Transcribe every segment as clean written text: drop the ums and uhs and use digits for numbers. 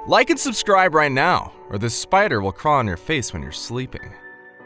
Like and subscribe right now, or this spider will crawl on your face when you're sleeping.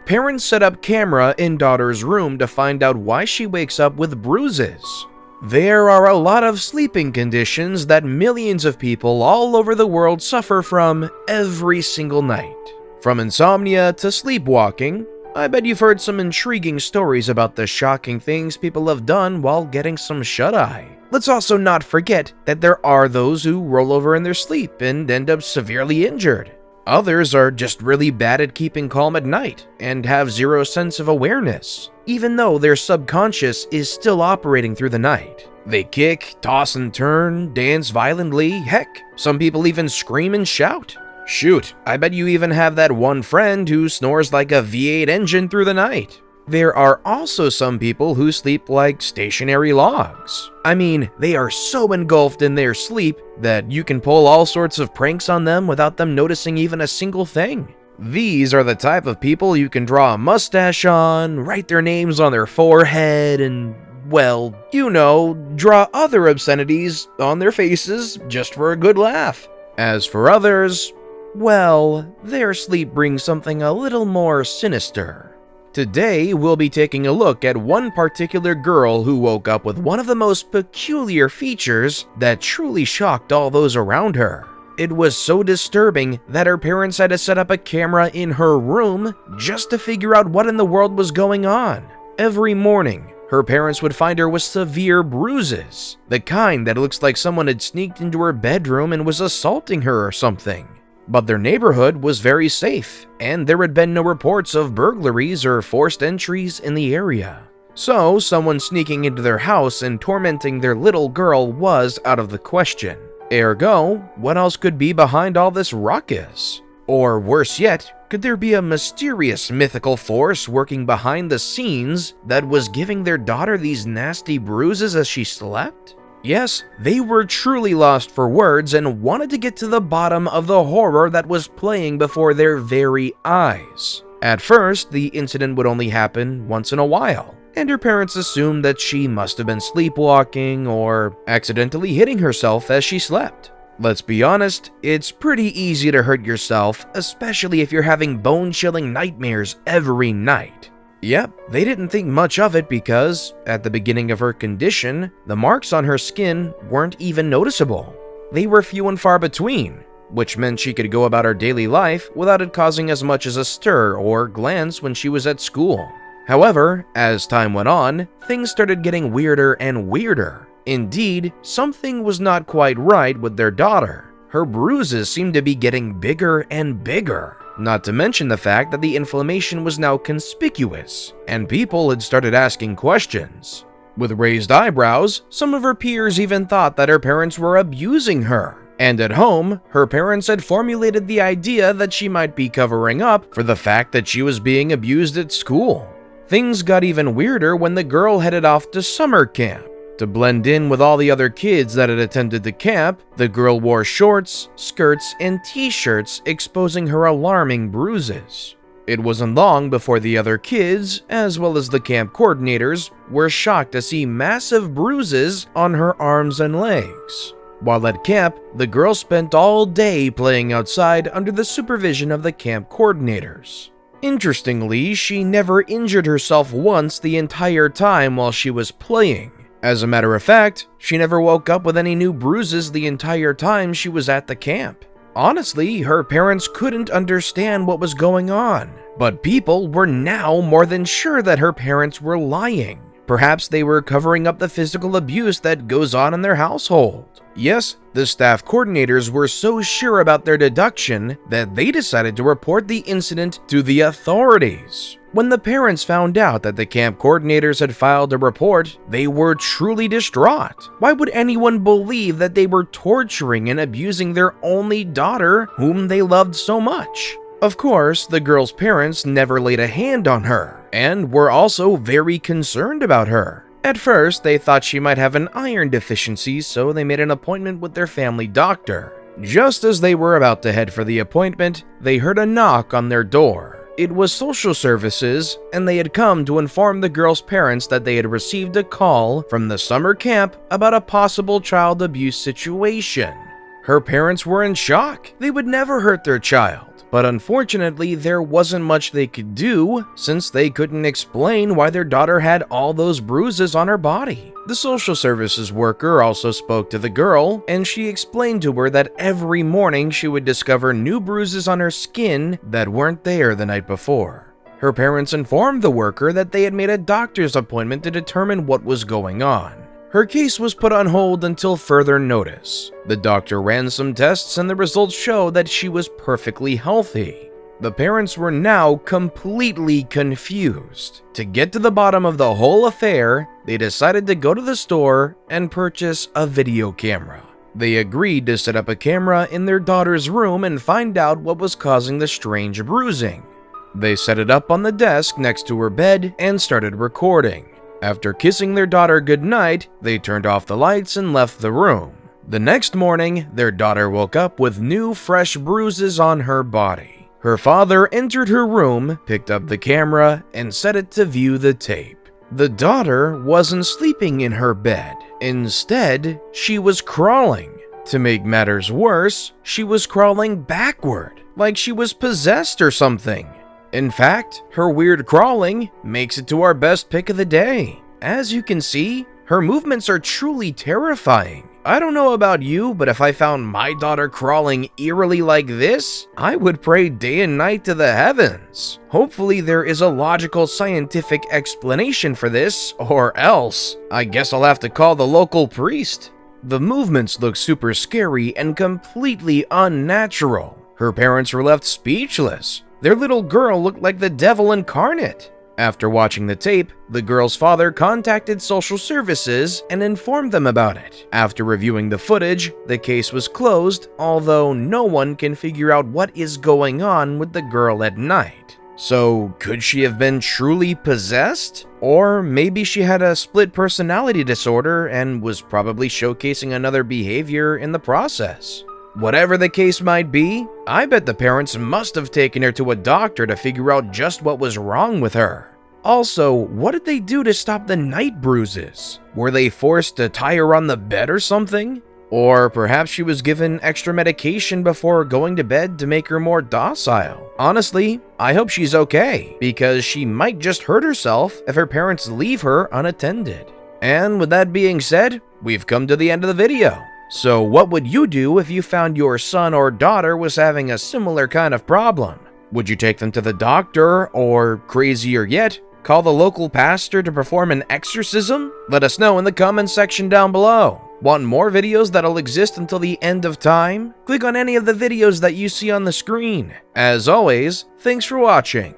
Parents set up camera in daughter's room to find out why she wakes up with bruises. There are a lot of sleeping conditions that millions of people all over the world suffer from every single night. From insomnia to sleepwalking, I bet you've heard some intriguing stories about the shocking things people have done while getting some shut-eye. Let's also not forget that there are those who roll over in their sleep and end up severely injured. Others are just really bad at keeping calm at night and have zero sense of awareness, even though their subconscious is still operating through the night. They kick, toss and turn, dance violently, heck, some people even scream and shout. Shoot, I bet you even have that one friend who snores like a V8 engine through the night. There are also some people who sleep like stationary logs. I mean, they are so engulfed in their sleep that you can pull all sorts of pranks on them without them noticing even a single thing. These are the type of people you can draw a mustache on, write their names on their forehead, and, well, you know, draw other obscenities on their faces just for a good laugh. As for others, well, their sleep brings something a little more sinister. Today, we'll be taking a look at one particular girl who woke up with one of the most peculiar features that truly shocked all those around her. It was so disturbing that her parents had to set up a camera in her room just to figure out what in the world was going on. Every morning, her parents would find her with severe bruises, the kind that looks like someone had sneaked into her bedroom and was assaulting her or something. But their neighborhood was very safe, and there had been no reports of burglaries or forced entries in the area. So, someone sneaking into their house and tormenting their little girl was out of the question. Ergo, what else could be behind all this ruckus? Or worse yet, could there be a mysterious mythical force working behind the scenes that was giving their daughter these nasty bruises as she slept? Yes, they were truly lost for words and wanted to get to the bottom of the horror that was playing before their very eyes. At first, the incident would only happen once in a while, and her parents assumed that she must have been sleepwalking or accidentally hitting herself as she slept. Let's be honest, it's pretty easy to hurt yourself, especially if you're having bone-chilling nightmares every night. Yep, they didn't think much of it because, at the beginning of her condition, the marks on her skin weren't even noticeable. They were few and far between, which meant she could go about her daily life without it causing as much as a stir or glance when she was at school. However, as time went on, things started getting weirder and weirder. Indeed, something was not quite right with their daughter. Her bruises seemed to be getting bigger and bigger. Not to mention the fact that the inflammation was now conspicuous, and people had started asking questions. With raised eyebrows, some of her peers even thought that her parents were abusing her. And at home, her parents had formulated the idea that she might be covering up for the fact that she was being abused at school. Things got even weirder when the girl headed off to summer camp. To blend in with all the other kids that had attended the camp, the girl wore shorts, skirts, and t-shirts exposing her alarming bruises. It wasn't long before the other kids, as well as the camp coordinators, were shocked to see massive bruises on her arms and legs. While at camp, the girl spent all day playing outside under the supervision of the camp coordinators. Interestingly, she never injured herself once the entire time while she was playing. As a matter of fact, she never woke up with any new bruises the entire time she was at the camp. Honestly, her parents couldn't understand what was going on, but people were now more than sure that her parents were lying. Perhaps they were covering up the physical abuse that goes on in their household. Yes, the staff coordinators were so sure about their deduction that they decided to report the incident to the authorities. When the parents found out that the camp coordinators had filed a report, they were truly distraught. Why would anyone believe that they were torturing and abusing their only daughter, whom they loved so much? Of course, the girl's parents never laid a hand on her, and were also very concerned about her. At first, they thought she might have an iron deficiency, so they made an appointment with their family doctor. Just as they were about to head for the appointment, they heard a knock on their door. It was social services, and they had come to inform the girl's parents that they had received a call from the summer camp about a possible child abuse situation. Her parents were in shock. They would never hurt their child. But unfortunately, there wasn't much they could do since they couldn't explain why their daughter had all those bruises on her body. The social services worker also spoke to the girl, and she explained to her that every morning she would discover new bruises on her skin that weren't there the night before. Her parents informed the worker that they had made a doctor's appointment to determine what was going on. Her case was put on hold until further notice. The doctor ran some tests and the results show that she was perfectly healthy. The parents were now completely confused. To get to the bottom of the whole affair, they decided to go to the store and purchase a video camera. They agreed to set up a camera in their daughter's room and find out what was causing the strange bruising. They set it up on the desk next to her bed and started recording. After kissing their daughter goodnight, they turned off the lights and left the room. The next morning, their daughter woke up with new, fresh bruises on her body. Her father entered her room, picked up the camera, and set it to view the tape. The daughter wasn't sleeping in her bed. Instead, she was crawling. To make matters worse, she was crawling backward, like she was possessed or something. In fact, her weird crawling makes it to our best pick of the day. As you can see, her movements are truly terrifying. I don't know about you, but if I found my daughter crawling eerily like this, I would pray day and night to the heavens. Hopefully there is a logical scientific explanation for this, or else I guess I'll have to call the local priest. The movements look super scary and completely unnatural. Her parents were left speechless. Their little girl looked like the devil incarnate. After watching the tape, the girl's father contacted social services and informed them about it. After reviewing the footage, the case was closed, although no one can figure out what is going on with the girl at night. So, could she have been truly possessed? Or maybe she had a split personality disorder and was probably showcasing another behavior in the process. Whatever the case might be, I bet the parents must have taken her to a doctor to figure out just what was wrong with her. Also, what did they do to stop the night bruises? Were they forced to tie her on the bed or something? Or perhaps she was given extra medication before going to bed to make her more docile. Honestly, I hope she's okay, because she might just hurt herself if her parents leave her unattended. And with that being said, we've come to the end of the video. So what would you do if you found your son or daughter was having a similar kind of problem? Would you take them to the doctor, or crazier yet, call the local pastor to perform an exorcism? Let us know in the comments section down below. Want more videos that'll exist until the end of time? Click on any of the videos that you see on the screen. As always, thanks for watching.